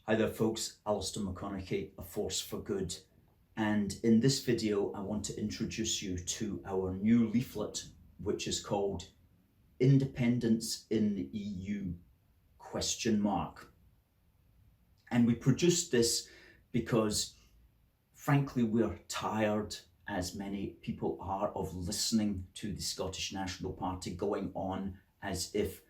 Hi there folks, Alistair McConnachie, A Force for Good. And in this video, I want to introduce you to our new leaflet, which is called Independence in the EU ? And we produced this because, frankly, we're tired, as many people are, of listening to the Scottish National Party going on as if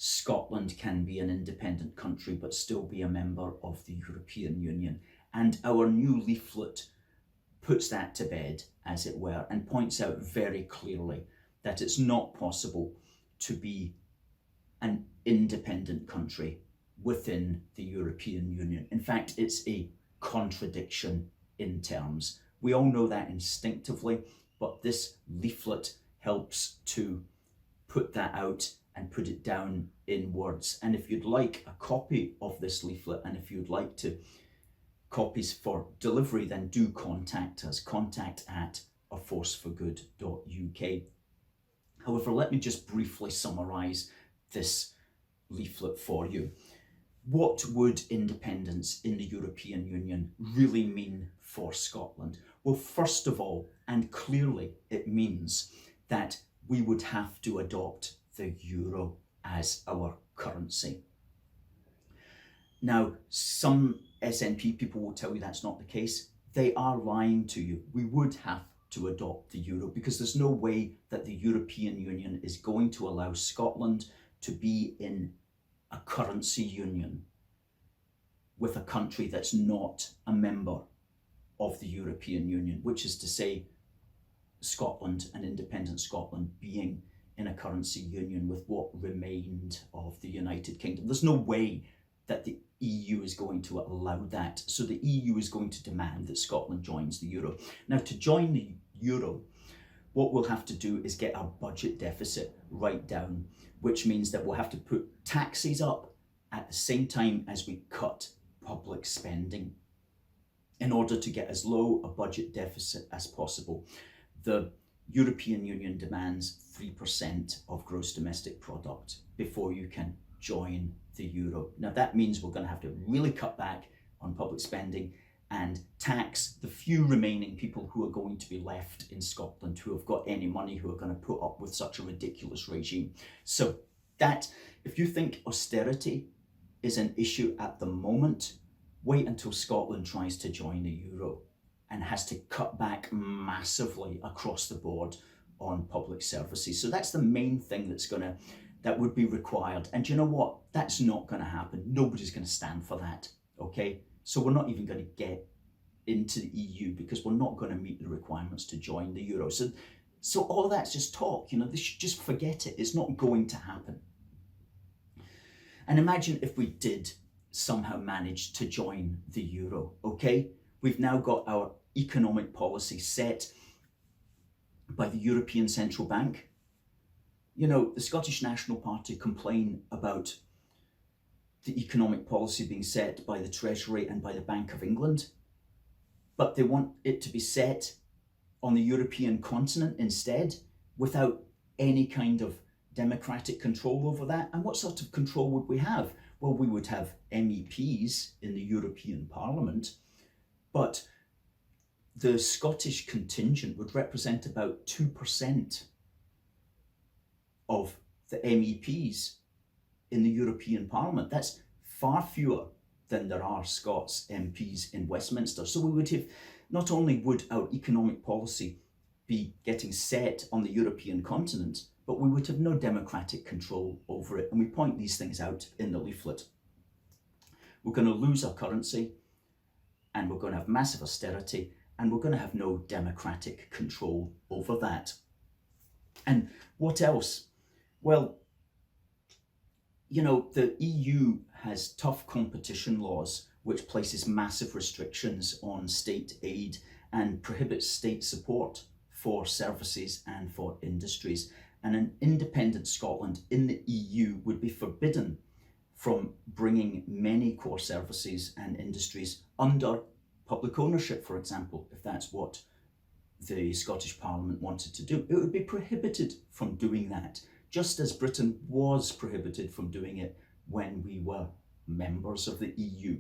Scotland can be an independent country but still be a member of the European Union. And our new leaflet puts that to bed, as it were, and points out very clearly that it's not possible to be an independent country within the European Union. In fact, it's a contradiction in terms. We all know that instinctively, but this leaflet helps to put that out and put it down in words. And if you'd like a copy of this leaflet, and if you'd like to copies for delivery, then do contact us. Contact at aforceforgood.uk. However, let me just briefly summarise this leaflet for you. What would independence in the European Union really mean for Scotland? Well, first of all, and clearly, it means that we would have to adopt the euro as our currency. Now, some SNP people will tell you that's not the case. They are lying to you. We would have to adopt the euro because there's no way that the European Union is going to allow Scotland to be in a currency union with a country that's not a member of the European Union, which is to say Scotland and independent Scotland being in a currency union with what remained of the United Kingdom. There's no way that the EU is going to allow that. So the EU is going to demand that Scotland joins the euro. Now, to join the euro, what we'll have to do is get our budget deficit right down, which means that we'll have to put taxes up at the same time as we cut public spending in order to get as low a budget deficit as possible. The European Union demands 3% of gross domestic product before you can join the euro. Now that means we're going to have to really cut back on public spending and tax the few remaining people who are going to be left in Scotland who have got any money, who are going to put up with such a ridiculous regime. So that, if you think austerity is an issue at the moment, wait until Scotland tries to join the euro and has to cut back massively across the board on public services. So that's the main thing that would be required. And you know what? That's not going to happen. Nobody's going to stand for that, okay? So we're not even going to get into the EU because we're not going to meet the requirements to join the euro. So all of that's just talk, just forget it. It's not going to happen. And imagine if we did somehow manage to join the euro, okay? We've now got our economic policy set by the European Central Bank. The Scottish National Party complain about the economic policy being set by the Treasury and by the Bank of England, but they want it to be set on the European continent instead, without any kind of democratic control over that. And what sort of control would we have? Well, we would have MEPs in the European Parliament, but the Scottish contingent would represent about 2% of the MEPs in the European Parliament. That's far fewer than there are Scots MPs in Westminster. So we would have, not only would our economic policy be getting set on the European continent, but we would have no democratic control over it. And we point these things out in the leaflet. We're going to lose our currency, and we're going to have massive austerity, and we're going to have no democratic control over that. And what else? Well, the EU has tough competition laws, which places massive restrictions on state aid and prohibits state support for services and for industries. And an independent Scotland in the EU would be forbidden from bringing many core services and industries under public ownership, for example, if that's what the Scottish Parliament wanted to do. It would be prohibited from doing that, just as Britain was prohibited from doing it when we were members of the EU.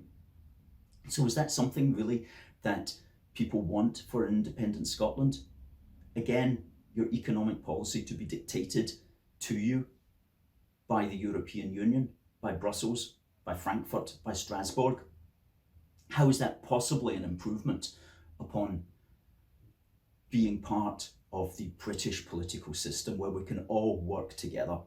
So is that something really that people want for an independent Scotland? Again, your economic policy to be dictated to you by the European Union, by Brussels, by Frankfurt, by Strasbourg? How is that possibly an improvement upon being part of the British political system where we can all work together?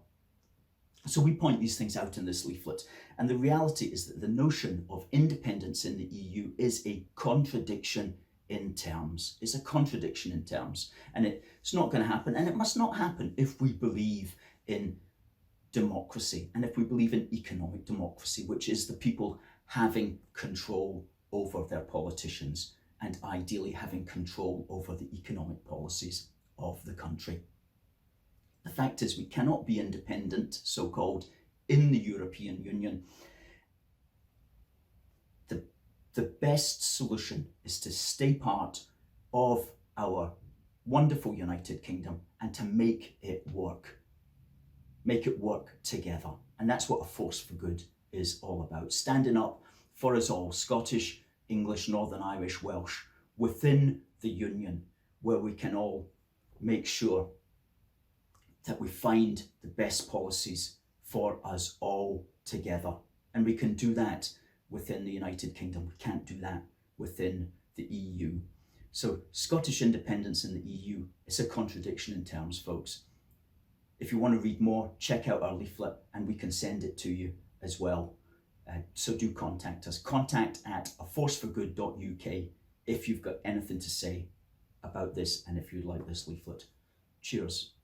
So we point these things out in this leaflet, and the reality is that the notion of independence in the EU is a contradiction in terms. It's a contradiction in terms, and it's not going to happen, and it must not happen if we believe in democracy and if we believe in economic democracy, which is the people having control over their politicians and ideally having control over the economic policies of the country. The fact is, we cannot be independent, so-called, in the European Union. The best solution is to stay part of our wonderful United Kingdom and to make it work. Make it work together. And that's what a force for good is all about. Standing up for us all, Scottish, English, Northern Irish, Welsh, within the Union, where we can all make sure that we find the best policies for us all together. And we can do that within the United Kingdom. We can't do that within the EU. So Scottish independence in the EU is a contradiction in terms, folks. If you want to read more, check out our leaflet and we can send it to you as well. So do contact us. contact@aforceforgood.uk if you've got anything to say about this and if you'd like this leaflet. Cheers.